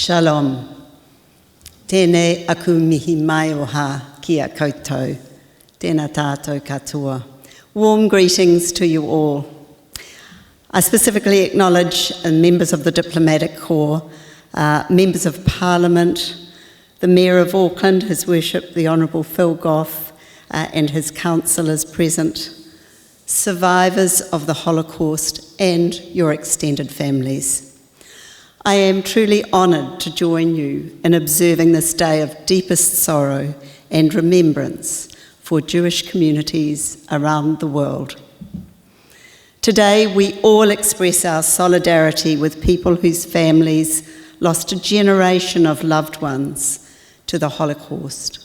Shalom. Tēnei aku mihi mai o ha kia koutou. Tēnā tātou katoa. Warm greetings to you all. I specifically acknowledge members of the Diplomatic Corps, members of Parliament, the Mayor of Auckland, His Worship the Honourable Phil Goff, and his councillors present, survivors of the Holocaust and your extended families. I am truly honoured to join you in observing this day of deepest sorrow and remembrance for Jewish communities around the world. Today, we all express our solidarity with people whose families lost a generation of loved ones to the Holocaust.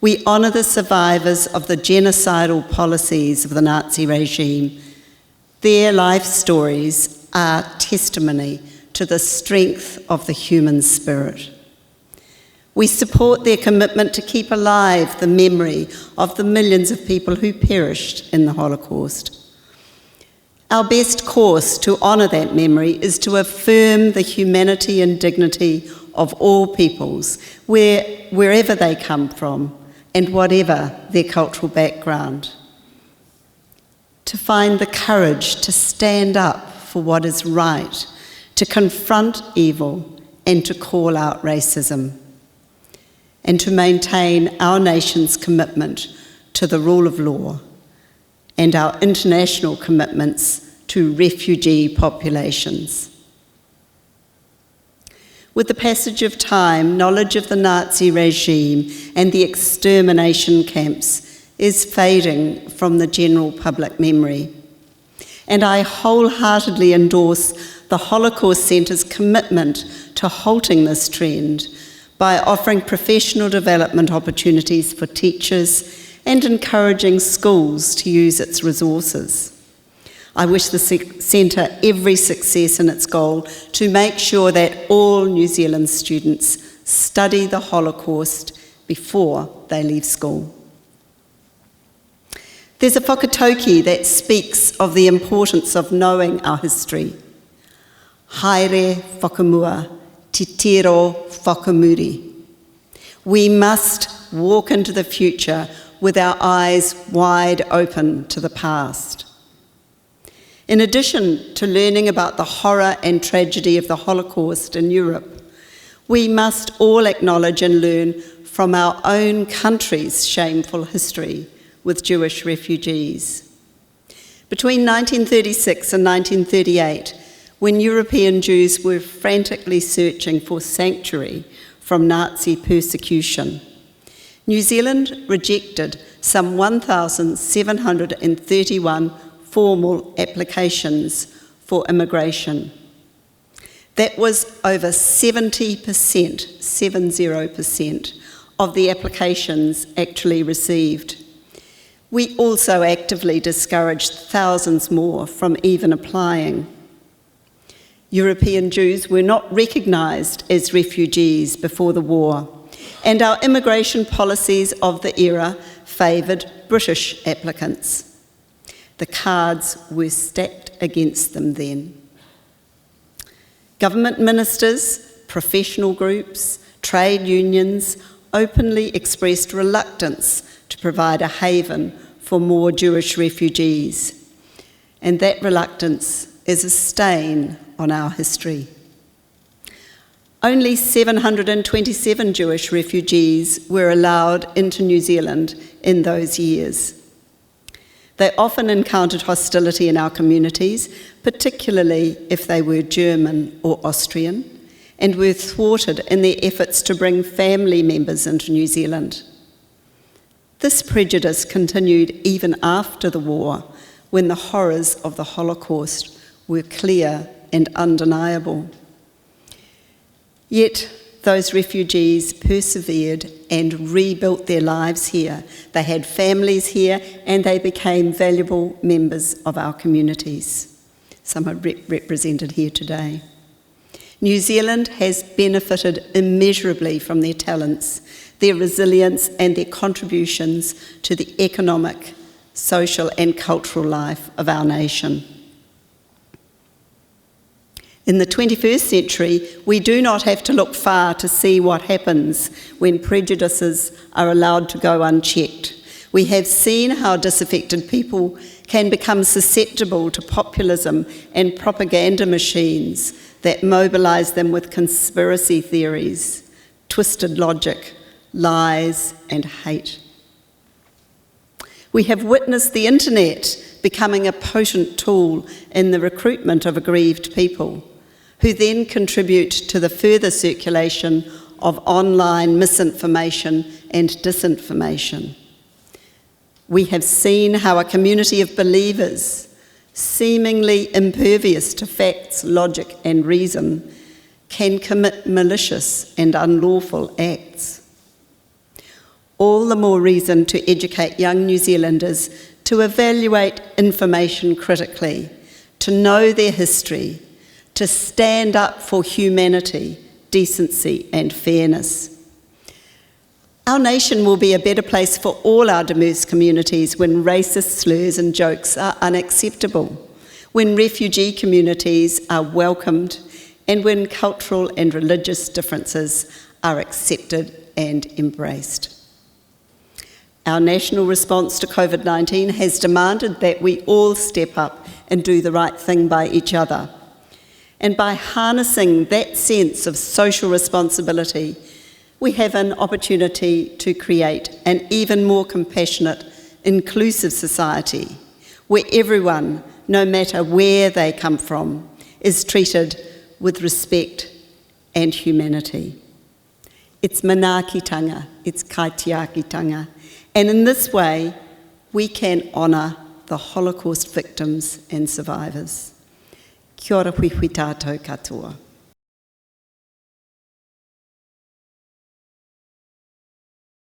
We honour the survivors of the genocidal policies of the Nazi regime. Their life stories are testimony to the strength of the human spirit. We support their commitment to keep alive the memory of the millions of people who perished in the Holocaust. Our best course to honour that memory is to affirm the humanity and dignity of all peoples, wherever they come from and whatever their cultural background. To find the courage to stand up for what is right, to confront evil and to call out racism, and to maintain our nation's commitment to the rule of law and our international commitments to refugee populations. With the passage of time, knowledge of the Nazi regime and the extermination camps is fading from the general public memory. And I wholeheartedly endorse the Holocaust Centre's commitment to halting this trend by offering professional development opportunities for teachers and encouraging schools to use its resources. I wish the Centre every success in its goal to make sure that all New Zealand students study the Holocaust before they leave school. There's a whakatauki that speaks of the importance of knowing our history. Haere whakamua, te tiro whakamuri. We must walk into the future with our eyes wide open to the past. In addition to learning about the horror and tragedy of the Holocaust in Europe, we must all acknowledge and learn from our own country's shameful history with Jewish refugees. Between 1936 and 1938, when European Jews were frantically searching for sanctuary from Nazi persecution, New Zealand rejected some 1,731 formal applications for immigration. That was over 70% of the applications actually received. We also actively discouraged thousands more from even applying. European Jews were not recognised as refugees before the war, and our immigration policies of the era favoured British applicants. The cards were stacked against them then. Government ministers, professional groups, trade unions openly expressed reluctance to provide a haven for more Jewish refugees, and that reluctance is a stain on our history. Only 727 Jewish refugees were allowed into New Zealand in those years. They often encountered hostility in our communities, particularly if they were German or Austrian, and were thwarted in their efforts to bring family members into New Zealand. This prejudice continued even after the war, when the horrors of the Holocaust were clear and undeniable. Yet those refugees persevered and rebuilt their lives here. They had families here and they became valuable members of our communities. Some are represented here today. New Zealand has benefited immeasurably from their talents, their resilience and their contributions to the economic, social and cultural life of our nation. In the 21st century, we do not have to look far to see what happens when prejudices are allowed to go unchecked. We have seen how disaffected people can become susceptible to populism and propaganda machines that mobilise them with conspiracy theories, twisted logic, lies, and hate. We have witnessed the internet becoming a potent tool in the recruitment of aggrieved people, who then contribute to the further circulation of online misinformation and disinformation. We have seen how a community of believers, seemingly impervious to facts, logic, and reason, can commit malicious and unlawful acts. All the more reason to educate young New Zealanders to evaluate information critically, to know their history, to stand up for humanity, decency, and fairness. Our nation will be a better place for all our diverse communities when racist slurs and jokes are unacceptable, when refugee communities are welcomed, and when cultural and religious differences are accepted and embraced. Our national response to COVID-19 has demanded that we all step up and do the right thing by each other. And by harnessing that sense of social responsibility, we have an opportunity to create an even more compassionate, inclusive society where everyone, no matter where they come from, is treated with respect and humanity. It's manaakitanga, it's kaitiakitanga, and in this way, we can honour the Holocaust victims and survivors. Kia ora hui hui tātou katoa.